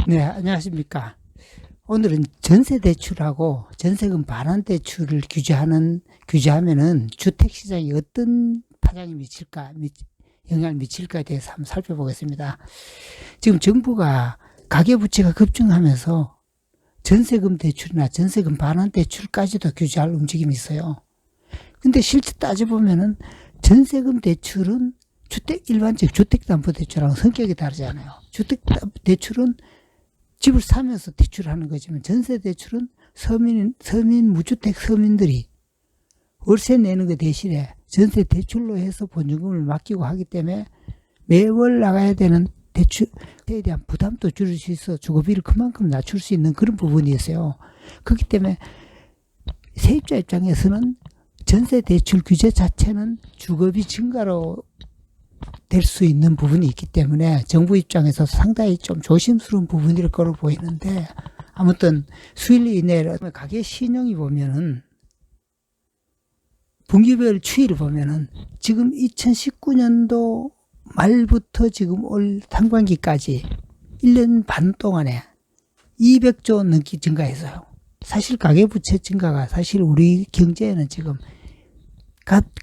네, 안녕하십니까. 오늘은 전세 대출하고 전세금 반환 대출을 규제하면은 주택 시장에 어떤 파장이 영향을 미칠까에 대해서 한번 살펴보겠습니다. 지금 정부가 가계부채가 급증하면서 전세금 대출이나 전세금 반환 대출까지도 규제할 움직임이 있어요. 근데 실제 따져보면은 전세금 대출은 일반적 주택담보대출하고 성격이 다르잖아요. 주택대출은 집을 사면서 대출하는 거지만 전세대출은 서민 무주택 서민들이 월세 내는 것 대신에 전세 대출로 해서 보증금을 맡기고 하기 때문에 매월 나가야 되는 대출에 대한 부담도 줄일 수 있어 주거비를 그만큼 낮출 수 있는 그런 부분이 있어요. 그렇기 때문에 세입자 입장에서는 전세 대출 규제 자체는 주거비 증가로 될 수 있는 부분이 있기 때문에 정부 입장에서 상당히 좀 조심스러운 부분일 거로 보이는데, 아무튼 수일 이내로 가계 신용이 보면은 분기별 추이를 보면은 지금 2019년도 말부터 지금 올 상반기까지 1년 반 동안에 200조 원 넘게 증가했어요. 사실 가계부채 증가가 사실 우리 경제에는 지금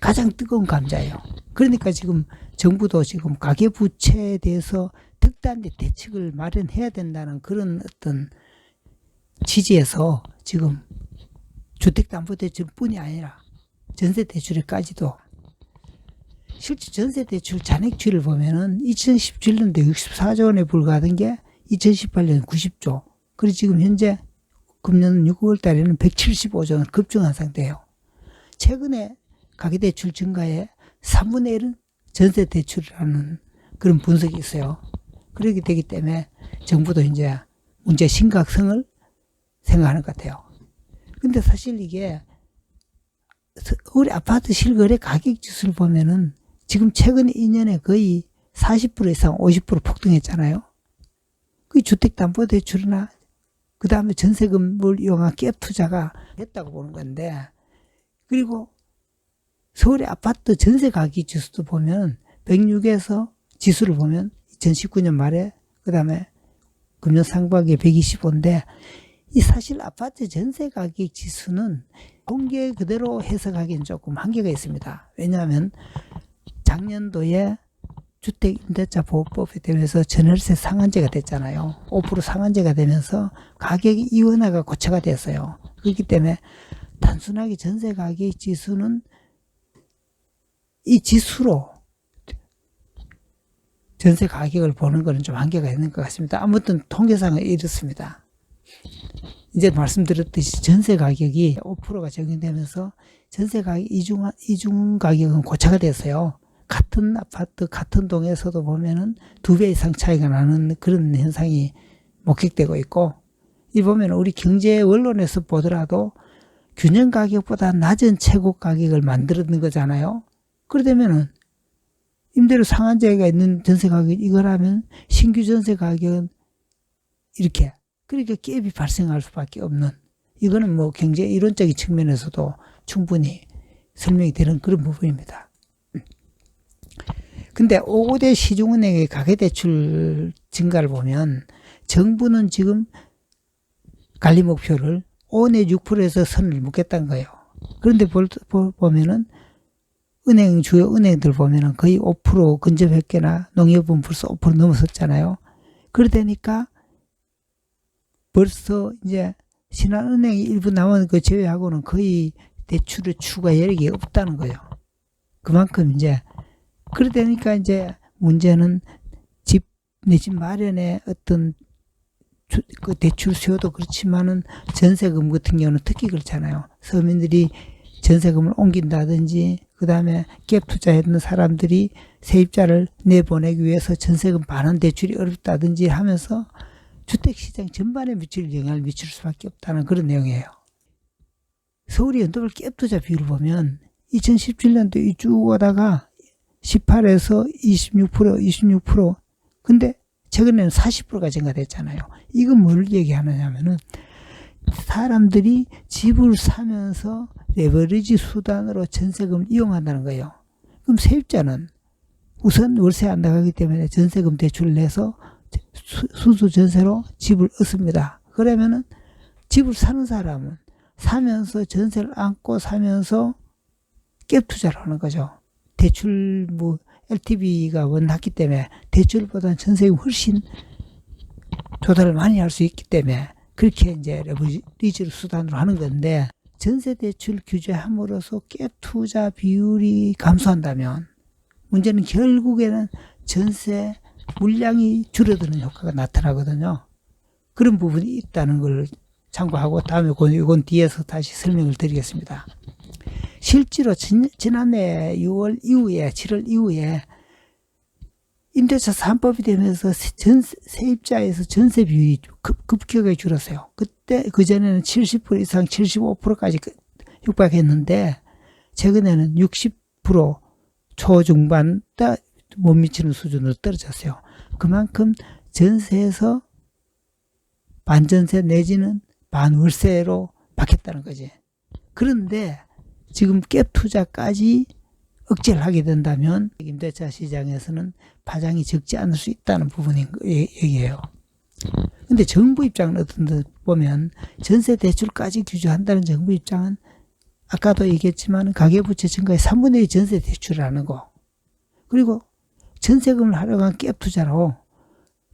가장 뜨거운 감자예요. 그러니까 지금 정부도 지금 가계부채에 대해서 특단의 대책을 마련해야 된다는 그런 어떤 취지에서 지금 주택담보대출뿐이 아니라 전세대출에까지도, 실제 전세대출 잔액추이를 보면은 2017년도 64조 원에 불과하던 게 2018년 90조, 그리고 지금 현재 금년 6월 달에는 175조 원 급증한 상태예요. 최근에 가계대출 증가의 3분의 1은 전세대출이라는 그런 분석이 있어요. 그렇게 되기 때문에 정부도 이제 문제 심각성을 생각하는 것 같아요. 근데 사실 이게 우리 아파트 실거래 가격 지수를 보면은 지금 최근 2년에 거의 40% 이상 50% 폭등했잖아요. 그 주택담보대출이나 그 다음에 전세금을 이용한 갭 투자가 됐다고 보는 건데, 그리고 서울의 아파트 전세 가격 지수도 보면 106에서 지수를 보면 2019년 말에 그 다음에 금년 상반기에 125인데, 이 사실 아파트 전세 가격 지수는 통계 그대로 해석하기엔 조금 한계가 있습니다. 왜냐하면 작년도에 주택임대차 보호법에 대해서 전월세 상한제가 됐잖아요. 5% 상한제가 되면서 가격이 이원화가 고쳐가 됐어요. 그렇기 때문에 단순하게 전세 가격 지수는 이 지수로 전세 가격을 보는 것은 좀 한계가 있는 것 같습니다. 아무튼 통계상은 이렇습니다. 이제 말씀드렸듯이 전세 가격이 5%가 적용되면서 전세 가격 이중 가격은 고차가 됐어요. 같은 아파트 같은 동에서도 보면은 2배 이상 차이가 나는 그런 현상이 목격되고 있고, 이 보면 우리 경제 원론에서 보더라도 균형 가격보다 낮은 최고 가격을 만들었는 거잖아요. 그러다면은 임대료 상한제가 있는 전세 가격 이거라면 신규 전세 가격은 이렇게, 그러니까 갭이 발생할 수밖에 없는, 이거는 뭐 경제 이론적인 측면에서도 충분히 설명이 되는 그런 부분입니다. 근데 5대 시중은행의 가계대출 증가를 보면 정부는 지금 관리 목표를 5 내지 6%에서 선을 묶겠다는 거예요. 그런데 보면은 주요 은행들 보면은 거의 5% 근접했거나 농협은 벌써 5% 넘어섰잖아요. 그러다니까 벌써 이제 신한은행이 일부 남은 거 제외하고는 거의 대출의 추가 여력이 없다는 거예요. 그만큼 이제, 그러다니까 이제 문제는 내 집 마련의 어떤 그 대출 수요도 그렇지만은 전세금 같은 경우는 특히 그렇잖아요. 서민들이 전세금을 옮긴다든지, 그 다음에 갭 투자했는 사람들이 세입자를 내보내기 위해서 전세금 반환 대출이 어렵다든지 하면서 주택시장 전반에 영향을 미칠 수밖에 없다는 그런 내용이에요. 서울이 연도별 갭 투자 비율을 보면 2017년도 쭉 오다가 18에서 26%, 근데 최근에는 40%가 증가됐잖아요. 이건 뭘 얘기하느냐면은 사람들이 집을 사면서 레버리지 수단으로 전세금을 이용한다는 거예요. 그럼 세입자는 우선 월세 안 나가기 때문에 전세금 대출을 내서 순수 전세로 집을 얻습니다. 그러면은 집을 사는 사람은 사면서 전세를 안고 사면서 갭 투자를 하는 거죠. 대출 LTV가 낮기 때문에 대출보다는 전세금이 훨씬 조달을 많이 할 수 있기 때문에 그렇게 이제 레버리지를 수단으로 하는 건데, 전세 대출 규제함으로써 갭 투자 비율이 감소한다면 문제는 결국에는 전세 물량이 줄어드는 효과가 나타나거든요. 그런 부분이 있다는 걸 참고하고 다음에 이건 뒤에서 다시 설명을 드리겠습니다. 실제로 지난해 6월 이후에 7월 이후에 임대차 3법이 되면서 세입자에서 전세 비율이 급격하게 줄었어요. 그전에는 70% 이상 75%까지 육박했는데 최근에는 60% 초중반 못 미치는 수준으로 떨어졌어요. 그만큼 전세에서 반전세 내지는 반월세로 바뀌었다는 거지. 그런데 지금 갭 투자까지 억제를 하게 된다면 임대차 시장에서는 파장이 적지 않을 수 있다는 부분인 얘기예요. 근데 정부 입장은 어떤지 보면 전세 대출까지 규제한다는 정부 입장은 아까도 얘기했지만 가계부채 증가의 3분의 2 전세 대출을 하는 거, 그리고 전세금을 활용한 갭 투자로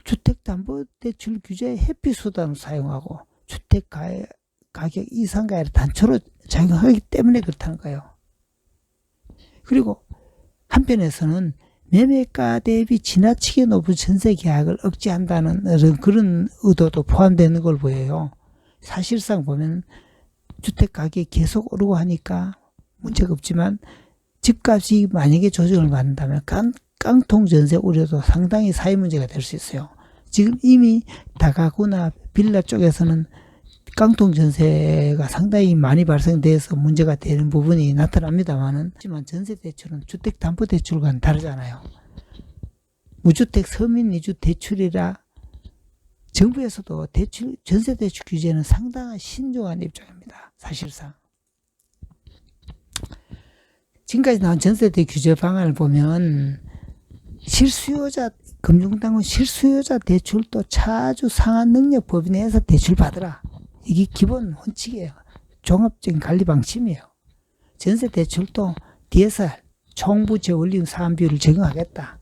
주택담보대출 규제 회피 수단을 사용하고 주택 가격 이상가액을 단초로 작용하기 때문에 그렇다는 거예요. 그리고 한편에서는 매매가 대비 지나치게 높은 전세 계약을 억제한다는 그런 의도도 포함되는 걸 보여요. 사실상 보면 주택 가격이 계속 오르고 하니까 문제가 없지만 집값이 만약에 조정을 받는다면 깡통 전세 우려도 상당히 사회 문제가 될 수 있어요. 지금 이미 다가구나 빌라 쪽에서는 깡통 전세가 상당히 많이 발생돼서 문제가 되는 부분이 나타납니다만은, 하지만 전세 대출은 주택담보대출과는 다르잖아요. 무주택 서민 이주 대출이라 정부에서도 전세 대출 규제는 상당한 신중한 입장입니다. 사실상 지금까지 나온 전세 대출 규제 방안을 보면 실수요자 금융당국 실수요자 대출도 차주 상한 능력 범위 내에서 대출 받으라. 이게 기본 원칙이에요. 종합적인 관리 방침이에요. 전세 대출도 DSR 총부채 원리금 상환 비율을 적용하겠다.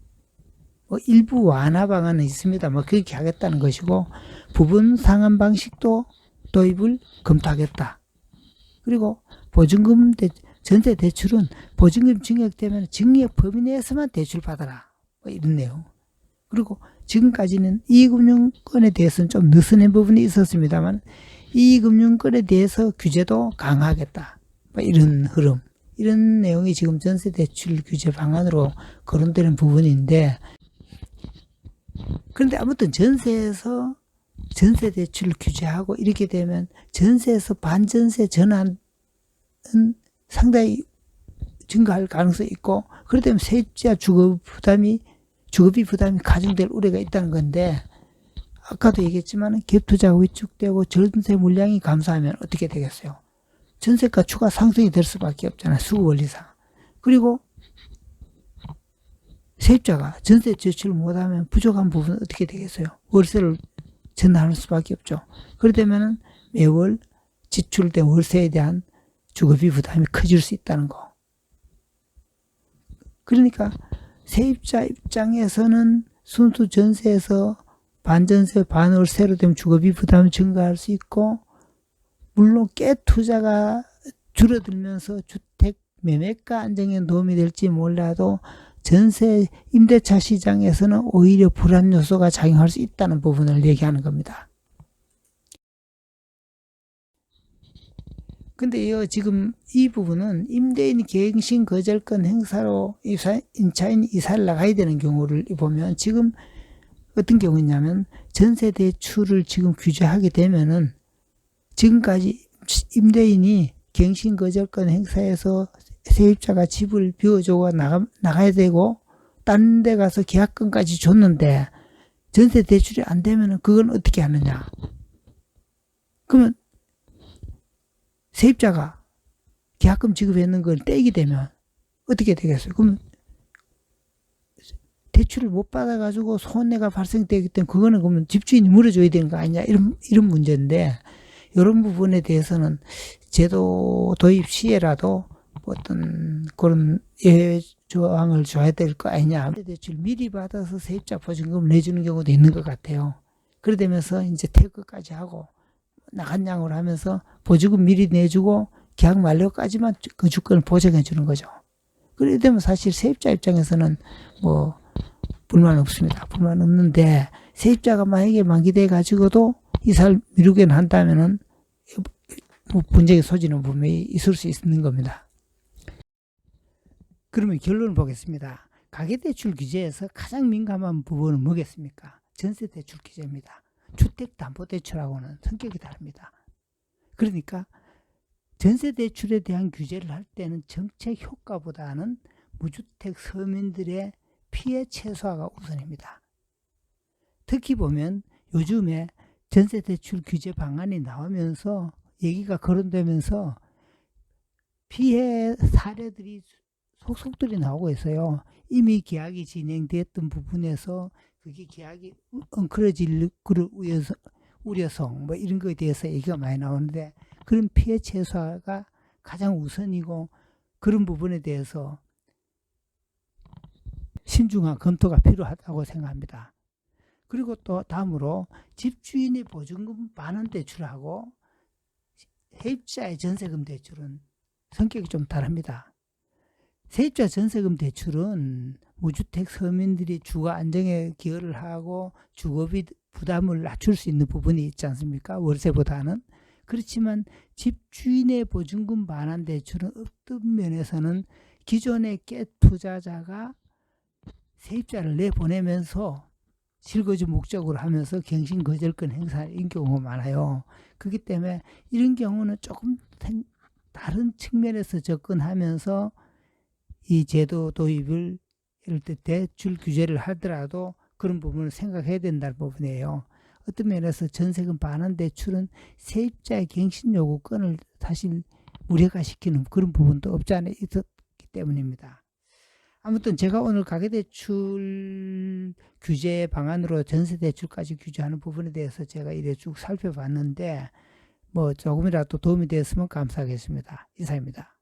일부 완화 방안은 있습니다. 그렇게 하겠다는 것이고, 부분 상환 방식도 도입을 검토하겠다. 그리고 보증금 전세 대출은 보증금 증액되면 증액 범위 내에서만 대출 받아라. 이런 내용. 그리고 지금까지는 이금융권에 대해서는 좀 느슨한 부분이 있었습니다만 이금융권에 대해서 규제도 강화하겠다. 이런 흐름, 이런 내용이 지금 전세 대출 규제 방안으로 거론되는 부분인데, 그런데 아무튼 전세에서 전세 대출 규제하고 이렇게 되면 전세에서 반전세 전환은 상당히 증가할 가능성이 있고, 그렇기 때문에 세입자 주거비 부담이 가중될 우려가 있다는 건데, 아까도 얘기했지만 갭 투자가 위축되고 전세 물량이 감소하면 어떻게 되겠어요? 전세가 추가 상승이 될 수밖에 없잖아요. 수급 원리상. 그리고 세입자가 전세 대출을 못하면 부족한 부분은 어떻게 되겠어요? 월세를 전환할 수밖에 없죠. 그러다면 매월 지출된 월세에 대한 주거비 부담이 커질 수 있다는 거. 그러니까 세입자 입장에서는 순수 전세에서 반전세 반월세로 되면 주거비 부담이 증가할 수 있고, 물론 갭 투자가 줄어들면서 주택 매매가 안정에 도움이 될지 몰라도 전세 임대차 시장에서는 오히려 불안 요소가 작용할 수 있다는 부분을 얘기하는 겁니다. 근데 지금 이 부분은 임대인이 갱신 거절권 행사로 임차인이 이사를 나가야 되는 경우를 보면 지금 어떤 경우냐면, 전세 대출을 지금 규제하게 되면은 지금까지 임대인이 갱신 거절권 행사에서 세입자가 집을 비워주고 나가야 되고 딴 데 가서 계약금까지 줬는데 전세 대출이 안 되면은 그건 어떻게 하느냐? 그러면 세입자가 계약금 지급했는 걸 떼게 되면 어떻게 되겠어요? 그러면 대출을 못 받아가지고 손해가 발생되기 때문에 그거는 그러면 집주인이 물어줘야 되는 거 아니냐 이런 문제인데 이런 부분에 대해서는 제도 도입 시에라도 어떤 그런 예외 조항을 줘야 될 거 아니냐. 대출 미리 받아서 세입자 보증금을 내주는 경우도 있는 것 같아요. 그래 되면서 이제 퇴거까지 하고 나간 양으로 하면서 보증금 미리 내주고 계약 만료까지만 그 주권을 보장해 주는 거죠. 그래 되면 사실 세입자 입장에서는 뭐 불만 없습니다. 불만 없는데 세입자가 만약에 만기돼 가지고도 이사를 미루게 한다면은 뭐 분쟁의 소지는 분명히 있을 수 있는 겁니다. 그러면 결론을 보겠습니다. 가계대출 규제에서 가장 민감한 부분은 뭐겠습니까? 전세대출 규제입니다. 주택담보대출하고는 성격이 다릅니다. 그러니까 전세대출에 대한 규제를 할 때는 정책 효과보다는 무주택 서민들의 피해 최소화가 우선입니다. 특히 보면 요즘에 전세대출 규제 방안이 나오면서 얘기가 거론되면서 피해 사례들이 속속들이 나오고 있어요. 이미 계약이 진행됐던 부분에서 그게 계약이 엉클어질 우려성 뭐 이런 거에 대해서 얘기가 많이 나오는데 그런 피해 최소화가 가장 우선이고 그런 부분에 대해서 신중한 검토가 필요하다고 생각합니다. 그리고 또 다음으로 집주인의 보증금 반환 대출하고 세입자의 전세금 대출은 성격이 좀 다릅니다. 세입자 전세금 대출은 무주택 서민들이 주거 안정에 기여를 하고 주거비 부담을 낮출 수 있는 부분이 있지 않습니까? 월세보다는. 그렇지만 집주인의 보증금 반환 대출은 어떤 면에서는 기존의 깨투자자가 세입자를 내보내면서 실거주 목적으로 하면서 갱신 거절권 행사인 경우가 많아요. 그렇기 때문에 이런 경우는 조금 다른 측면에서 접근하면서 이 제도 도입을 이럴 때 대출 규제를 하더라도 그런 부분을 생각해야 된다는 부분이에요. 어떤 면에서 전세금 반환 대출은 세입자의 갱신 요구권을 사실 무력화시키는 그런 부분도 없지 않아 있었기 때문입니다. 아무튼 제가 오늘 가계대출 규제 방안으로 전세대출까지 규제하는 부분에 대해서 제가 이래 쭉 살펴봤는데 뭐 조금이라도 도움이 되었으면 감사하겠습니다. 이상입니다.